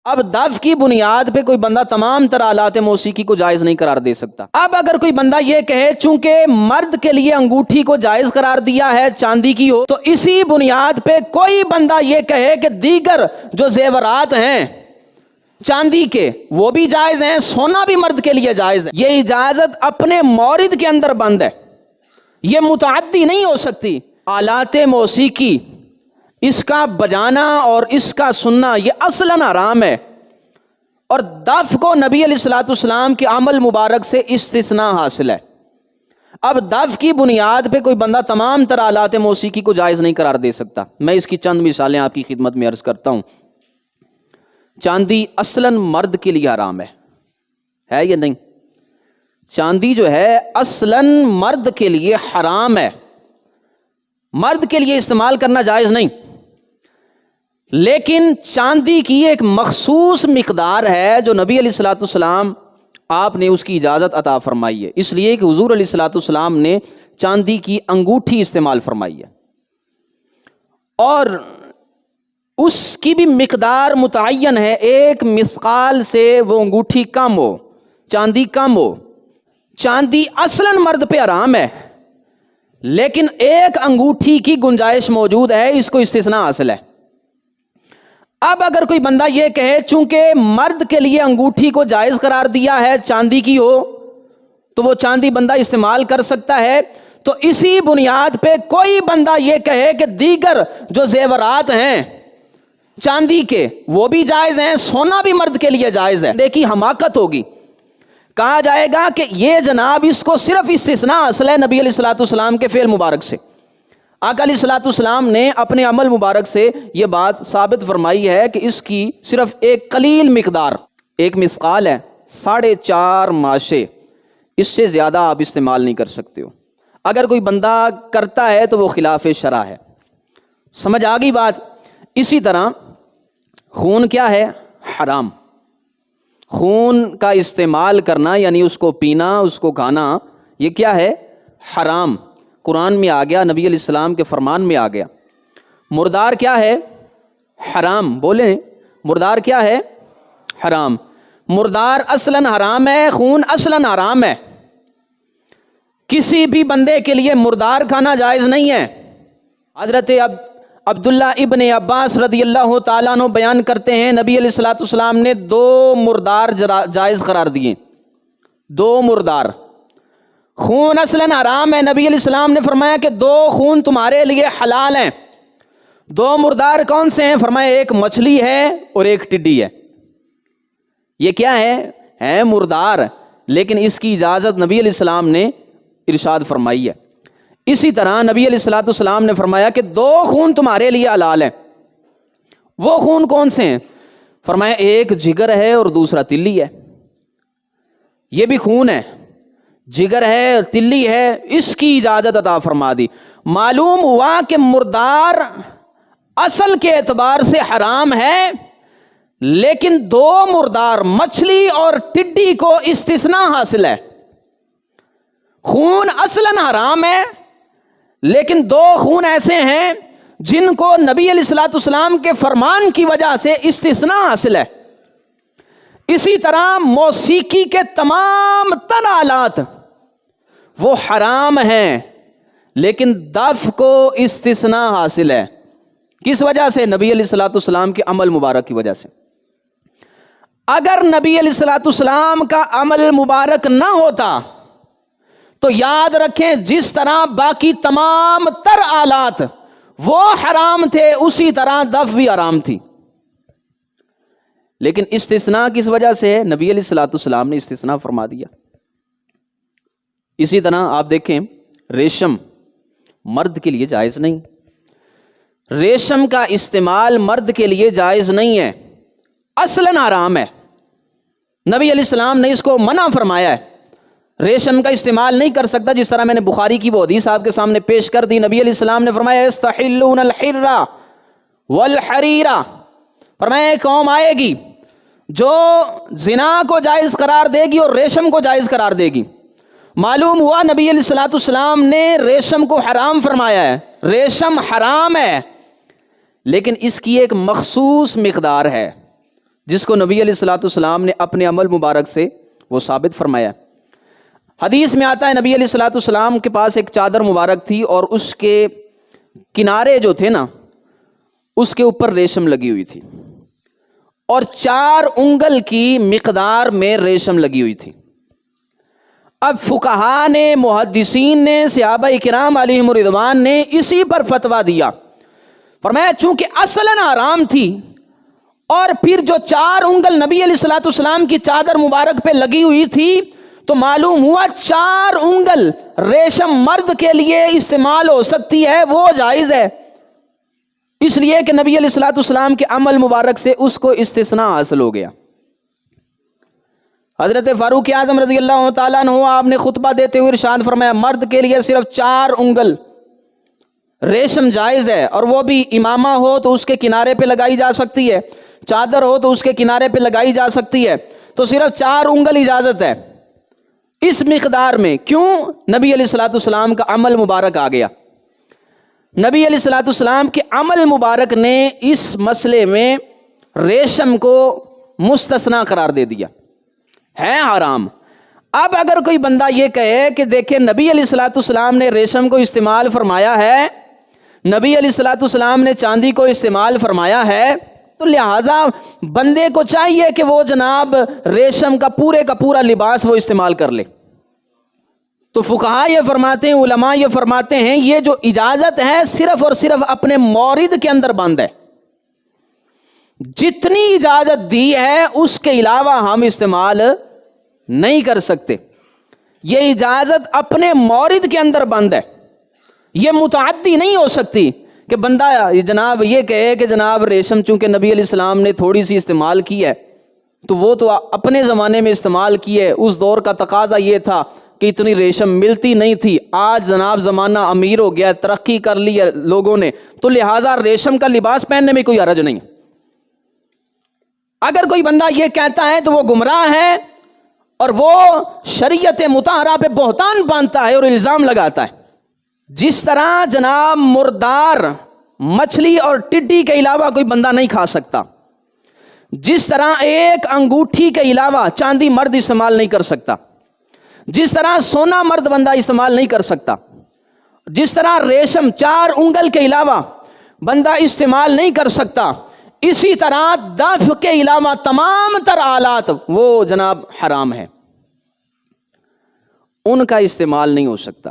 اب دف کی بنیاد پہ کوئی بندہ تمام تر آلات موسیقی کو جائز نہیں قرار دے سکتا۔ اب اگر کوئی بندہ یہ کہے چونکہ مرد کے لیے انگوٹھی کو جائز قرار دیا ہے چاندی کی ہو، تو اسی بنیاد پہ کوئی بندہ یہ کہے کہ دیگر جو زیورات ہیں چاندی کے وہ بھی جائز ہیں، سونا بھی مرد کے لیے جائز ہے، یہ اجازت اپنے مورد کے اندر بند ہے، یہ متعدی نہیں ہو سکتی۔ آلات موسیقی، اس کا بجانا اور اس کا سننا یہ اصلاً حرام ہے، اور دف کو نبی علیہ الصلوۃ والسلام کے عمل مبارک سے استثناء حاصل ہے۔ اب دف کی بنیاد پہ کوئی بندہ تمام تر آلات موسیقی کو جائز نہیں قرار دے سکتا۔ میں اس کی چند مثالیں آپ کی خدمت میں عرض کرتا ہوں۔ چاندی اصلاً مرد کے لیے حرام ہے یا نہیں؟ چاندی جو ہے اصلاً مرد کے لیے حرام ہے، مرد کے لیے استعمال کرنا جائز نہیں، لیکن چاندی کی ایک مخصوص مقدار ہے جو نبی علیہ الصلوۃ والسلام آپ نے اس کی اجازت عطا فرمائی ہے، اس لیے کہ حضور علیہ الصلوۃ والسلام نے چاندی کی انگوٹھی استعمال فرمائی ہے، اور اس کی بھی مقدار متعین ہے، ایک مثقال سے وہ انگوٹھی کم ہو، چاندی کم ہو۔ چاندی اصلاً مرد پہ حرام ہے، لیکن ایک انگوٹھی کی گنجائش موجود ہے، اس کو استثناء حاصل ہے۔ اب اگر کوئی بندہ یہ کہے چونکہ مرد کے لیے انگوٹھی کو جائز قرار دیا ہے چاندی کی ہو تو وہ چاندی بندہ استعمال کر سکتا ہے، تو اسی بنیاد پہ کوئی بندہ یہ کہے کہ دیگر جو زیورات ہیں چاندی کے وہ بھی جائز ہیں، سونا بھی مرد کے لیے جائز ہے، دیکھیے حماقت ہوگی، کہا جائے گا کہ یہ جناب اس کو صرف استثناء حاصل ہے نبی علیہ الصلوۃ والسلام کے فعل مبارک سے۔ آقا علیہ الصلوۃ والسلام نے اپنے عمل مبارک سے یہ بات ثابت فرمائی ہے کہ اس کی صرف ایک قلیل مقدار، ایک مثقال ہے، 4.5 ماشے، اس سے زیادہ آپ استعمال نہیں کر سکتے ہو۔ اگر کوئی بندہ کرتا ہے تو وہ خلاف شرع ہے۔ سمجھ آ گئی بات؟ اسی طرح خون کیا ہے؟ حرام۔ خون کا استعمال کرنا یعنی اس کو پینا، اس کو کھانا، یہ کیا ہے؟ حرام۔ قرآن میں آ گیا، نبی علیہ السلام کے فرمان میں آ گیا۔ مردار کیا ہے؟ حرام۔ بولیں، مردار کیا ہے؟ حرام۔ مردار اصلاً حرام ہے، خون اصلاً حرام ہے، کسی بھی بندے کے لیے مردار کھانا جائز نہیں ہے۔ حضرت عبداللہ ابن عباس رضی اللہ تعالیٰ عنہ بیان کرتے ہیں، نبی علیہ الصلوۃ والسلام نے 2 مردار جائز قرار دیے، 2 مردار۔ خون اصلاً حرام ہے، نبی علیہ السلام نے فرمایا کہ 2 خون تمہارے لیے حلال ہیں۔ 2 مردار کون سے ہیں؟ فرمایا ایک مچھلی ہے اور ایک ٹڈی ہے۔ یہ کیا ہے مردار، لیکن اس کی اجازت نبی علیہ السلام نے ارشاد فرمائی ہے۔ اسی طرح نبی علیہ الصلوۃ والسلام نے فرمایا کہ 2 خون تمہارے لیے حلال ہیں۔ وہ خون کون سے ہیں؟ فرمایا ایک جگر ہے اور دوسرا تلی ہے۔ یہ بھی خون ہے، جگر ہے، تلی ہے، اس کی اجازت عطا فرما دی۔ معلوم ہوا کہ مردار اصل کے اعتبار سے حرام ہے، لیکن 2 مردار مچھلی اور ٹڈی کو استثناء حاصل ہے۔ خون اصلاً حرام ہے، لیکن 2 خون ایسے ہیں جن کو نبی علیہ الصلوۃ والسلام کے فرمان کی وجہ سے استثناء حاصل ہے۔ اسی طرح موسیقی کے تمام تر آلات وہ حرام ہیں، لیکن دف کو استثناء حاصل ہے۔ کس وجہ سے؟ نبی علیہ الصلوۃ والسلام کے عمل مبارک کی وجہ سے۔ اگر نبی علیہ الصلوۃ والسلام کا عمل مبارک نہ ہوتا تو یاد رکھیں جس طرح باقی تمام تر آلات وہ حرام تھے، اسی طرح دف بھی حرام تھی، لیکن استثناء کس وجہ سے ہے؟ نبی علیہ الصلوۃ والسلام نے استثناء فرما دیا۔ اسی طرح آپ دیکھیں ریشم مرد کے لیے جائز نہیں، ریشم کا استعمال مرد کے لیے جائز نہیں ہے، اصلاً حرام ہے۔ نبی علیہ السلام نے اس کو منع فرمایا ہے، ریشم کا استعمال نہیں کر سکتا، جس طرح میں نے بخاری کی وہ حدیث آپ کے سامنے پیش کر دی۔ نبی علیہ السلام نے فرمایا یستحلون الحر والحریر، فرمایا ایک قوم آئے گی جو زنا کو جائز قرار دے گی اور ریشم کو جائز قرار دے گی۔ معلوم ہوا نبی علیہ الصلوۃ والسلام نے ریشم کو حرام فرمایا ہے، ریشم حرام ہے، لیکن اس کی ایک مخصوص مقدار ہے، جس کو نبی علیہ الصلوۃ والسلام نے اپنے عمل مبارک سے وہ ثابت فرمایا۔ حدیث میں آتا ہے نبی علیہ الصلوۃ والسلام کے پاس ایک چادر مبارک تھی اور اس کے کنارے جو تھے نا اس کے اوپر ریشم لگی ہوئی تھی، اور 4 انگل کی مقدار میں ریشم لگی ہوئی تھی۔ اب فقہا نے، محدثین نے، صحابہ کرام علیہم رضوان نے اسی پر فتویٰ دیا، فرمایا چونکہ اصلاً حرام تھی اور پھر جو 4 انگل نبی علیہ الصلوۃ والسلام کی چادر مبارک پہ لگی ہوئی تھی تو معلوم ہوا 4 انگل ریشم مرد کے لیے استعمال ہو سکتی ہے، وہ جائز ہے، اس لیے کہ نبی علیہ الصلوۃ والسلام کے عمل مبارک سے اس کو استثناء حاصل ہو گیا۔ حضرت فاروق اعظم رضی اللہ تعالیٰ عنہ آپ نے خطبہ دیتے ہوئے ارشاد فرمایا مرد کے لیے صرف 4 انگل ریشم جائز ہے، اور وہ بھی امامہ ہو تو اس کے کنارے پہ لگائی جا سکتی ہے، چادر ہو تو اس کے کنارے پہ لگائی جا سکتی ہے، تو صرف 4 انگل اجازت ہے اس مقدار میں۔ کیوں؟ نبی علیہ الصلوۃ والسلام کا عمل مبارک آ گیا۔ نبی علیہ الصلوۃ والسلام کے عمل مبارک نے اس مسئلے میں ریشم کو مستثنا قرار دے دیا، ہے حرام۔ اب اگر کوئی بندہ یہ کہے کہ دیکھیں نبی علیہ الصلوۃ والسلام نے ریشم کو استعمال فرمایا ہے، نبی علیہ الصلوۃ والسلام نے چاندی کو استعمال فرمایا ہے، تو لہٰذا بندے کو چاہیے کہ وہ جناب ریشم کا پورا لباس وہ استعمال کر لے۔ تو فقہا یہ فرماتے ہیں، علماء یہ فرماتے ہیں، یہ جو اجازت ہے صرف اور صرف اپنے مورد کے اندر بند ہے، جتنی اجازت دی ہے اس کے علاوہ ہم استعمال نہیں کر سکتے۔ یہ اجازت اپنے مورد کے اندر بند ہے، یہ متعدی نہیں ہو سکتی کہ بندہ جناب یہ کہے کہ جناب ریشم چونکہ نبی علیہ السلام نے تھوڑی سی استعمال کی ہے تو وہ تو اپنے زمانے میں استعمال کی ہے، اس دور کا تقاضا یہ تھا کہ اتنی ریشم ملتی نہیں تھی، آج جناب زمانہ امیر ہو گیا، ترقی کر لی ہے لوگوں نے، تو لہٰذا ریشم کا لباس پہننے میں کوئی حرج نہیں۔ اگر کوئی بندہ یہ کہتا ہے تو وہ گمراہ ہے اور وہ شریعت مطہرہ پہ بہتان باندھتا ہے اور الزام لگاتا ہے۔ جس طرح جناب مردار مچھلی اور ٹڈی کے علاوہ کوئی بندہ نہیں کھا سکتا، جس طرح ایک انگوٹھی کے علاوہ چاندی مرد استعمال نہیں کر سکتا، جس طرح سونا مرد بندہ استعمال نہیں کر سکتا، جس طرح ریشم 4 انگل کے علاوہ بندہ استعمال نہیں کر سکتا، اسی طرح دف کے علاوہ تمام تر آلات وہ جناب حرام ہے، ان کا استعمال نہیں ہو سکتا۔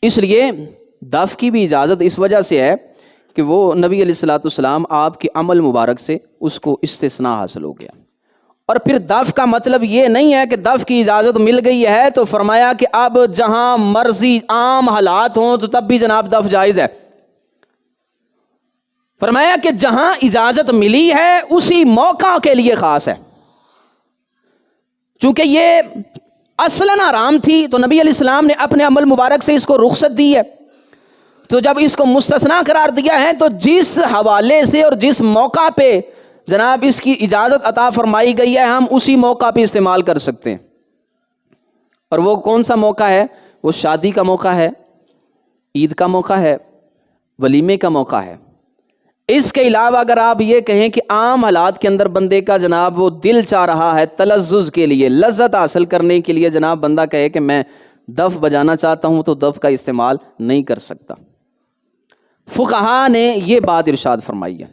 اس لیے دف کی بھی اجازت اس وجہ سے ہے کہ وہ نبی علیہ الصلوۃ والسلام آپ کے عمل مبارک سے اس کو استثناء حاصل ہو گیا۔ اور پھر دف کا مطلب یہ نہیں ہے کہ دف کی اجازت مل گئی ہے تو فرمایا کہ اب جہاں مرضی عام حالات ہوں تو تب بھی جناب دف جائز ہے۔ فرمایا کہ جہاں اجازت ملی ہے اسی موقع کے لیے خاص ہے، چونکہ یہ اصلاً حرام تھی تو نبی علیہ السلام نے اپنے عمل مبارک سے اس کو رخصت دی ہے، تو جب اس کو مستثنا قرار دیا ہے تو جس حوالے سے اور جس موقع پہ جناب اس کی اجازت عطا فرمائی گئی ہے ہم اسی موقع پہ استعمال کر سکتے ہیں۔ اور وہ کون سا موقع ہے؟ وہ شادی کا موقع ہے، عید کا موقع ہے، ولیمے کا موقع ہے۔ اس کے علاوہ اگر آپ یہ کہیں کہ عام حالات کے اندر بندے کا جناب وہ دل چاہ رہا ہے تلذذ کے لیے، لذت حاصل کرنے کے لیے جناب بندہ کہے کہ میں دف بجانا چاہتا ہوں تو دف کا استعمال نہیں کر سکتا۔ فقہا نے یہ بات ارشاد فرمائی ہے۔